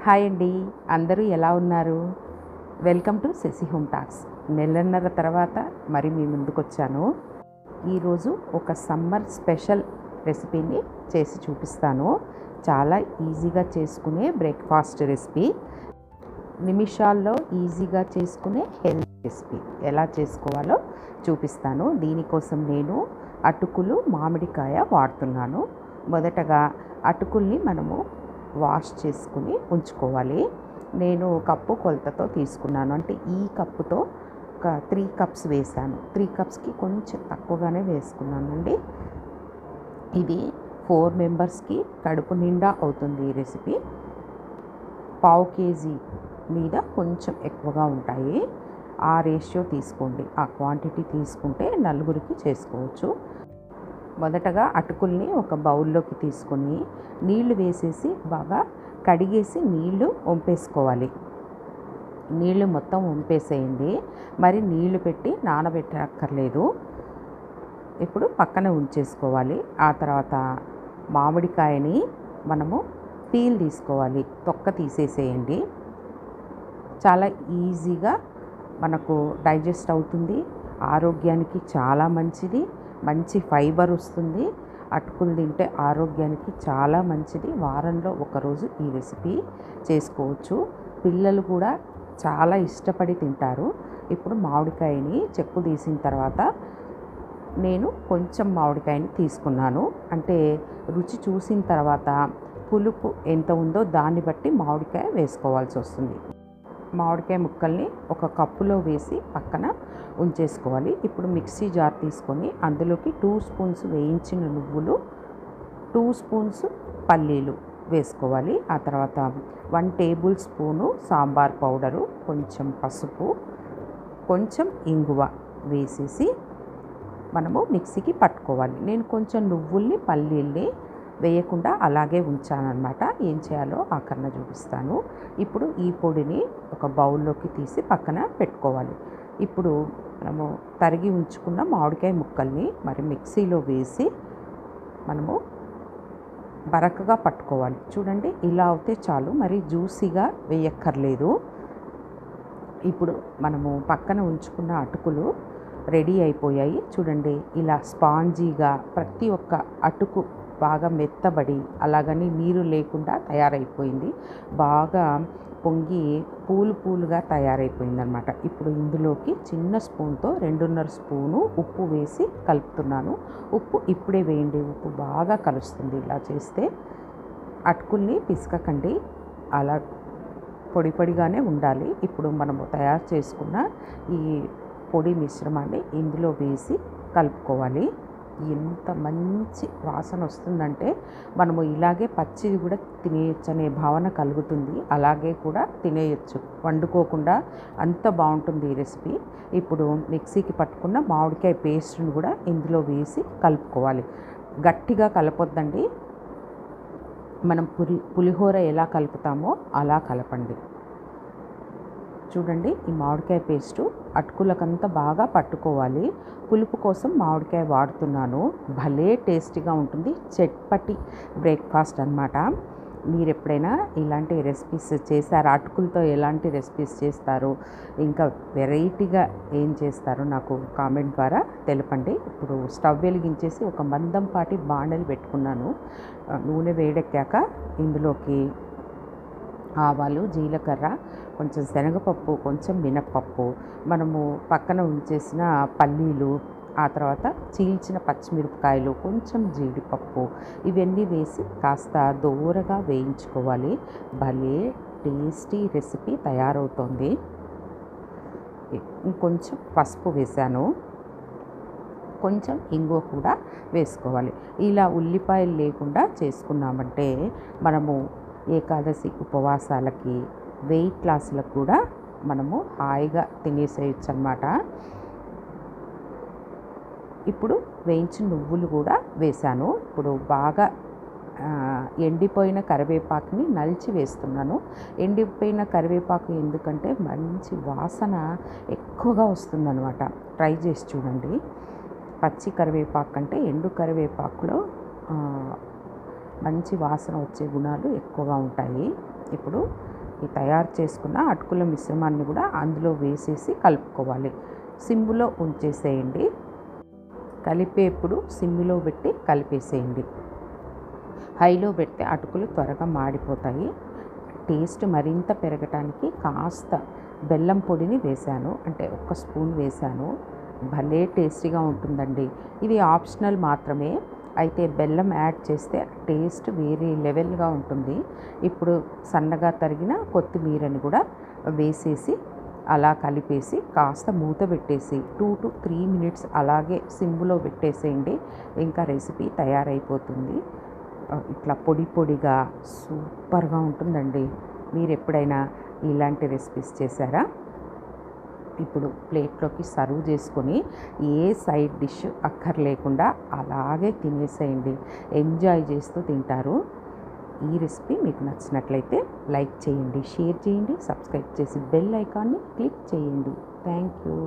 Hi అండి, అందరూ ఎలా ఉన్నారు? Welcome to Sashi home talks. నెలన్నర తర్వాత మరి మీ ముందుకు వచ్చాను. ఈరోజు ఒక సమ్మర్ స్పెషల్ రెసిపీని చేసి చూపిస్తాను. చాలా ఈజీగా చేసుకునే బ్రేక్ఫాస్ట్ రెసిపీ, నిమిషాల్లో ఈజీగా చేసుకునే హెల్త్ రెసిపీ ఎలా చేసుకోవాలో చూపిస్తాను. దీనికోసం నేను అటుకులు, మామిడికాయ వాడుతున్నాను. మొదటగా అటుకుల్ని మనము వాష్ చేసుకుని ఉంచుకోవాలి. నేను కప్పు కొలతతో తీసుకున్నాను, అంటే ఈ కప్పుతో ఒక 3 కప్స్ వేసాను. 3 కప్స్కి కొంచెం తక్కువగానే వేసుకున్నానండి. ఇది 4 మెంబర్స్కి కడుపు నిండా అవుతుంది ఈ రెసిపీ. పావు కేజీ మీద కొంచెం ఎక్కువగా ఉంటాయి. ఆ రేషియో తీసుకోండి, ఆ క్వాంటిటీ తీసుకుంటే నలుగురికి చేసుకోవచ్చు. మొదటగా అటుకుల్ని ఒక బౌల్లోకి తీసుకొని నీళ్లు వేసేసి బాగా కడిగేసి నీళ్లు వంపేసుకోవాలి. నీళ్లు మొత్తం వంపేసేయండి, మరి నీళ్లు పెట్టి నానబెట్టక్కర్లేదు. ఇప్పుడు పక్కన ఉంచేసుకోవాలి. ఆ తర్వాత మామిడికాయని మనము పీల్ తీసుకోవాలి, తొక్క తీసేసేయండి. చాలా ఈజీగా మనకు డైజెస్ట్ అవుతుంది, ఆరోగ్యానికి చాలా మంచిది, మంచి ఫైబర్ వస్తుంది. అటుకులు తింటే ఆరోగ్యానికి చాలా మంచిది. వారంలో ఒకరోజు ఈ రెసిపీ చేసుకోవచ్చు. పిల్లలు కూడా చాలా ఇష్టపడి తింటారు. ఇప్పుడు మామిడికాయని చెక్కు తీసిన తర్వాత నేను కొంచెం మామిడికాయని తీసుకున్నాను. అంటే రుచి చూసిన తర్వాత పులుపు ఎంత ఉందో దాన్ని బట్టి మామిడికాయ వేసుకోవాల్సి వస్తుంది. మామిడికాయ ముక్కల్ని ఒక కప్పులో వేసి పక్కన ఉంచేసుకోవాలి. ఇప్పుడు మిక్సీ జార్ తీసుకొని అందులోకి 2 స్పూన్స్ వేయించిన నువ్వులు, 2 స్పూన్స్ పల్లీలు వేసుకోవాలి. ఆ తర్వాత 1 టేబుల్ స్పూను సాంబార్ పౌడరు, కొంచెం పసుపు, కొంచెం ఇంగువ వేసేసి మనము మిక్సీకి పట్టుకోవాలి. నేను కొంచెం నువ్వుల్ని పల్లీల్ని వేయకుండా అలాగే ఉంచానన్నమాట. ఏం చేయాలో ఆఖరణ చూపిస్తాను. ఇప్పుడు ఈ పొడిని ఒక బౌల్లోకి తీసి పక్కన పెట్టుకోవాలి. ఇప్పుడు మనము తరిగి ఉంచుకున్న మామిడికాయ ముక్కల్ని మరి మిక్సీలో వేసి మనము బరకగా పట్టుకోవాలి. చూడండి, ఇలా అవుతే చాలు, మరి జ్యూసీగా వేయక్కర్లేదు. ఇప్పుడు మనము పక్కన ఉంచుకున్న అటుకులు రెడీ అయిపోయాయి. చూడండి, ఇలా స్పాంజీగా ప్రతి ఒక్క అటుకు బాగా మెత్తబడి అలాగని నీరు లేకుండా తయారైపోయింది. బాగా పొంగి పూలుగా తయారైపోయిందనమాట. ఇప్పుడు ఇందులోకి చిన్న స్పూన్తో 2.5 స్పూను ఉప్పు వేసి కలుపుతున్నాను. ఉప్పు ఇప్పుడే వేయండి, ఉప్పు బాగా కలుస్తుంది. ఇలా చేస్తే అటుకుల్ని పిసకకండి, అలా పొడిగానే ఉండాలి. ఇప్పుడు మనము తయారు చేసుకున్న ఈ పొడి మిశ్రమాన్ని ఇందులో వేసి కలుపుకోవాలి. ఎంత మంచి వాసన వస్తుందంటే మనము ఇలాగే పచ్చిది కూడా తినేయచ్చు అనే భావన కలుగుతుంది. అలాగే కూడా తినేయచ్చు వండుకోకుండా, అంత బాగుంటుంది ఈ రెసిపీ. ఇప్పుడు మిక్సీకి పట్టుకున్న మామిడికాయ పేస్ట్ని కూడా ఇందులో వేసి కలుపుకోవాలి. గట్టిగా కలపొద్దండి, మనం పులిహోర ఎలా కలుపుతామో అలా కలపండి. చూడండి, ఈ మామిడికాయ పేస్టు అటుకులకంతా బాగా పట్టుకోవాలి. పులుపు కోసం మామిడికాయ వాడుతున్నాను. భలే టేస్టీగా ఉంటుంది. చట్పటి బ్రేక్ఫాస్ట్ అన్నమాట. మీరు ఎప్పుడైనా ఇలాంటి రెసిపీస్ చేశారా? అటుకులతో ఎలాంటి రెసిపీస్ చేస్తారు, ఇంకా వెరైటీగా ఏం చేస్తారో నాకు కామెంట్ ద్వారా తెలపండి. ఇప్పుడు స్టవ్ వెలిగించేసి ఒక మందంపాటి బాండలు పెట్టుకున్నాను. నూనె వేడెక్కాక ఇందులోకి ఆవాలు, జీలకర్ర, కొంచెం శనగపప్పు, కొంచెం మినప్పప్పు, మనము పక్కన ఉంచేసిన పల్లీలు, ఆ తర్వాత చీల్చిన పచ్చిమిరపకాయలు, కొంచెం జీడిపప్పు, ఇవన్నీ వేసి కాస్త దోరగా వేయించుకోవాలి. భలే టేస్టీ రెసిపీ తయారవుతుంది. ఇంకొంచెం పసుపు వేసాను, కొంచెం ఇంగువ కూడా వేసుకోవాలి. ఇలా ఉల్లిపాయలు లేకుండా చేసుకున్నామంటే మనము ఏకాదశి ఉపవాసాలకి, వెయిట్ లాస్లకు కూడా మనము హాయిగా తినేసేయచ్చు అన్నమాట. ఇప్పుడు వేయించిన నువ్వులు కూడా వేసాను. ఇప్పుడు బాగా ఎండిపోయిన కరివేపాకుని నలిచి వేస్తున్నాను. ఎండిపోయిన కరివేపాకు ఎందుకంటే మంచి వాసన ఎక్కువగా వస్తుందన్నమాట. ట్రై చేసి చూడండి. పచ్చి కరివేపాకు కంటే ఎండు కరివేపాకులో మంచి వాసన వచ్చే గుణాలు ఎక్కువగా ఉంటాయి. ఇప్పుడు ఈ తయారు చేసుకున్న అటుకుల మిశ్రమాన్ని కూడా అందులో వేసేసి కలుపుకోవాలి. సిమ్లో ఉంచేసేయండి. కలిపేప్పుడు సిమ్లో పెట్టి కలిపేసేయండి. హైలో పెడితే అటుకులు త్వరగా మాడిపోతాయి. టేస్ట్ మరింత పెరగటానికి కాస్త బెల్లం పొడిని వేశాను, అంటే 1 స్పూన్ వేశాను. భలే టేస్టీగా ఉంటుందండి. ఇది ఆప్షనల్ మాత్రమే, అయితే బెల్లం యాడ్ చేస్తే టేస్ట్ వేరే లెవెల్గా ఉంటుంది. ఇప్పుడు సన్నగా తరిగిన కొత్తిమీరని కూడా వేసేసి అలా కలిపేసి కాస్త మూత పెట్టేసి 2 to 3 మినిట్స్ అలాగే సిమ్లో పెట్టేసేయండి. ఇంకా రెసిపీ తయారైపోతుంది. ఇట్లా పొడి పొడిగా సూపర్గా ఉంటుందండి. మీరు ఎప్పుడైనా ఇలాంటి రెసిపీస్ చేశారా? ఇప్పుడు ప్లేట్లోకి సర్వ్ చేసుకొని ఏ సైడ్ డిష్ అక్కర్లేకుండా అలాగే తినేసేయండి. ఎంజాయ్ చేస్తూ తింటారు. ఈ రెసిపీ మీకు నచ్చినట్లయితే లైక్ చేయండి, షేర్ చేయండి, సబ్స్క్రైబ్ చేసి బెల్ ఐకాన్ని క్లిక్ చేయండి. Thank you.